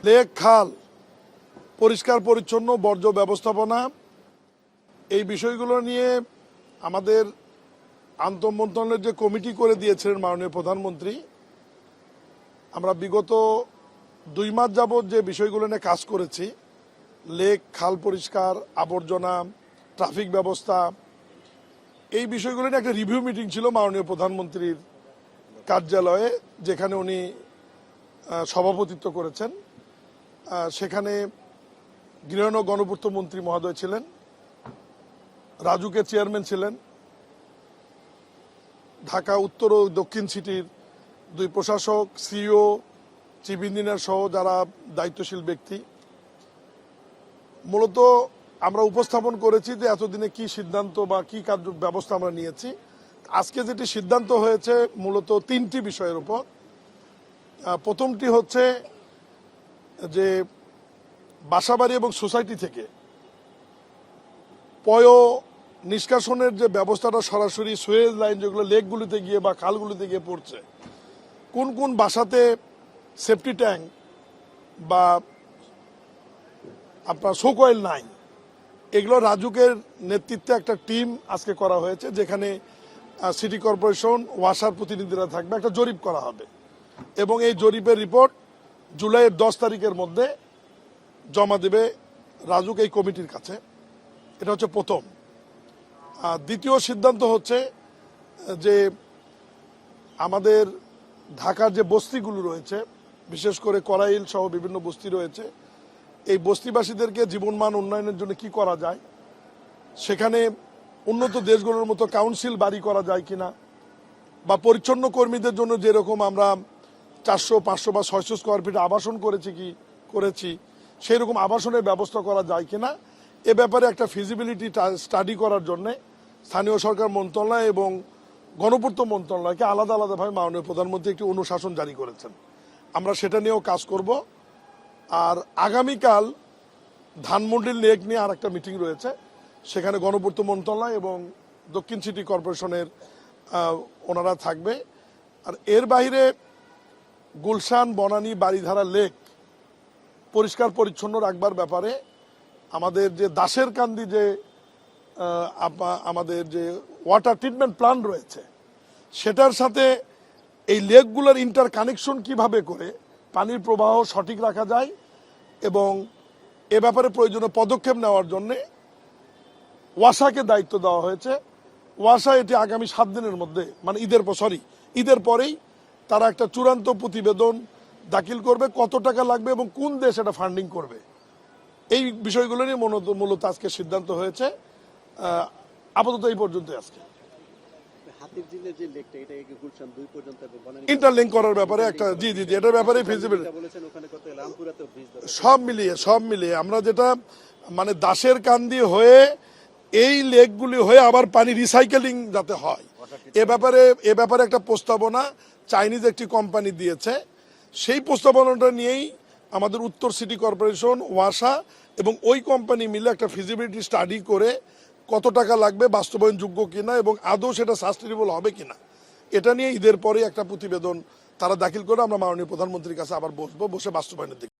Lake খাল পরিষ্কার পরিচ্ছন্ন বর্জ্য ব্যবস্থাপনা এই বিষয়গুলো নিয়ে আমাদের আন্তঃমন্ত্রণালয়ের যে কমিটি করে দিয়েছিলেন মাননীয় প্রধানমন্ত্রী, আমরা বিগত 2 মাস যাবৎ যে বিষয়গুলো নিয়ে কাজ করেছি, লেক খাল পরিষ্কার, আবর্জনা, ট্রাফিক ব্যবস্থা, এই বিষয়গুলো নিয়ে একটা রিভিউ মিটিং ছিল মাননীয় প্রধানমন্ত্রীর কার্যালয়ে, যেখানে উনি সভাপতিত্ব করেছেন। সেখানে গৃহ ও গণপূর্ত মন্ত্রী মহোদয় ছিলেন, রাজুকে চেয়ারম্যান ছিলেন, ঢাকা উত্তর ও দক্ষিণ সিটির 2 প্রশাসক, সিইও, চিফ ইঞ্জিনিয়ার সহ যারা দায়িত্বশীল ব্যক্তি। মূলত আমরা উপস্থাপন করেছি যে এতদিনে কি সিদ্ধান্ত বা কি কার্য ব্যবস্থা আমরা নিয়েছি। আজকে যেটি সিদ্ধান্ত হয়েছে মূলত 3টি বিষয়ের উপর। প্রথমটি হচ্ছে যে বাসাবাড়ি এবং সোসাইটি থেকে পয় নিষ্কাশনের যে ব্যবস্থাটা সরাসরি সুয়েজ লাইন যেগুলো লেকগুলিতে গিয়ে বা খালগুলিতে গিয়ে পড়ছে, কোন কোন বাসাতে সেফটি ট্যাঙ্ক বা আপনার শোকয়েল নাই, এগুলো রাজুকের নেতৃত্বে একটা টিম আজকে করা হয়েছে, যেখানে সিটি কর্পোরেশন ওয়াসার প্রতিনিধিরা থাকবে। একটা জরিপ করা হবে এবং এই জরিপের রিপোর্ট জুলাইয়ের 10 তারিখের মধ্যে জমা দেবে রাজুক এই কমিটির কাছে। এটা হচ্ছে প্রথম। দ্বিতীয় সিদ্ধান্ত হচ্ছে যে আমাদের ঢাকার যে বস্তিগুলো রয়েছে, বিশেষ করে করাইল সহ বিভিন্ন বস্তি রয়েছে, এই বস্তিবাসীদেরকে জীবনমান উন্নয়নের জন্য কি করা যায়, সেখানে উন্নত দেশগুলোর মতো কাউন্সিল বাড়ি করা যায় কিনা, বা পরিচ্ছন্ন কর্মীদের জন্য যেরকম আমরা 400, 500 বা 600 স্কোয়ার ফিট আবাসন করেছি সেই রকম আবাসনের ব্যবস্থা করা যায় কিনা, এ ব্যাপারে একটা ফিজিবিলিটি স্টাডি করার জন্য স্থানীয় সরকার মন্ত্রণালয় এবং গণপূর্ত মন্ত্রণালয়কে আলাদা আলাদাভাবে মাননীয় প্রধানমন্ত্রী একটি অনুশাসন জারি করেছেন। আমরা সেটা নিয়েও কাজ করব। আর আগামীকাল ধানমন্ডির লেক নিয়ে আর একটা মিটিং রয়েছে, সেখানে গণপূর্ত মন্ত্রণালয় এবং দক্ষিণ সিটি কর্পোরেশনের ওনারা থাকবে। আর এর বাইরে গুলশান, বনানী, বাড়িধারা লেক পরিষ্কার পরিচ্ছন্ন রাখবার ব্যাপারে আমাদের যে দাসের কান্দি যে আমাদের যে ওয়াটার ট্রিটমেন্ট প্ল্যান্ট রয়েছে, সেটার সাথে এই লেকগুলোর ইন্টার কানেকশন কিভাবে করে পানির প্রবাহ সঠিক রাখা যায় এবং এ ব্যাপারে প্রয়োজনীয় পদক্ষেপ নেওয়ার জন্য ওয়াসাকে দায়িত্ব দেওয়া হয়েছে। ওয়াসা এটি আগামী 7 দিনের মধ্যে, মানে ঈদের পরেই তারা একটা চূড়ান্ত প্রতিবেদন দাখিল করবে, কত টাকা লাগবে এবং কোন দেশ এটা ফান্ডিং করবে। এই বিষয়গুলো নিয়ে মূলত আজকে সিদ্ধান্ত হয়েছে। আপাতত এই পর্যন্ত আজকে ইন্টারলিঙ্ক করার ব্যাপারে একটা এটার ব্যাপারে ফিজিবিলিটি সব মিলিয়ে আমরা যেটা মানে দাসের কান্দি হয়ে এই লেকগুলি হয়ে আবার পানি রিসাইকেলিং যাতে হয়, এ ব্যাপারে একটা প্রস্তাবনা চাইনিজ একটি কোম্পানি দিয়েছে। সেই প্রস্তাবনাটা নিয়েই আমাদের উত্তর সিটি কর্পোরেশন, ওয়াসা এবং ওই কোম্পানি মিলে একটা ফিজিবিলিটি স্টাডি করে কত টাকা লাগবে, বাস্তবায়নযোগ্য কিনা এবং আদৌ সেটা সাস্টেনেবল হবে কিনা, এটা নিয়ে ঈদের পরে একটা প্রতিবেদন তারা দাখিল করে আমরা মাননীয় প্রধানমন্ত্রীর কাছে আবার বসে বাস্তবায়নের দিকে।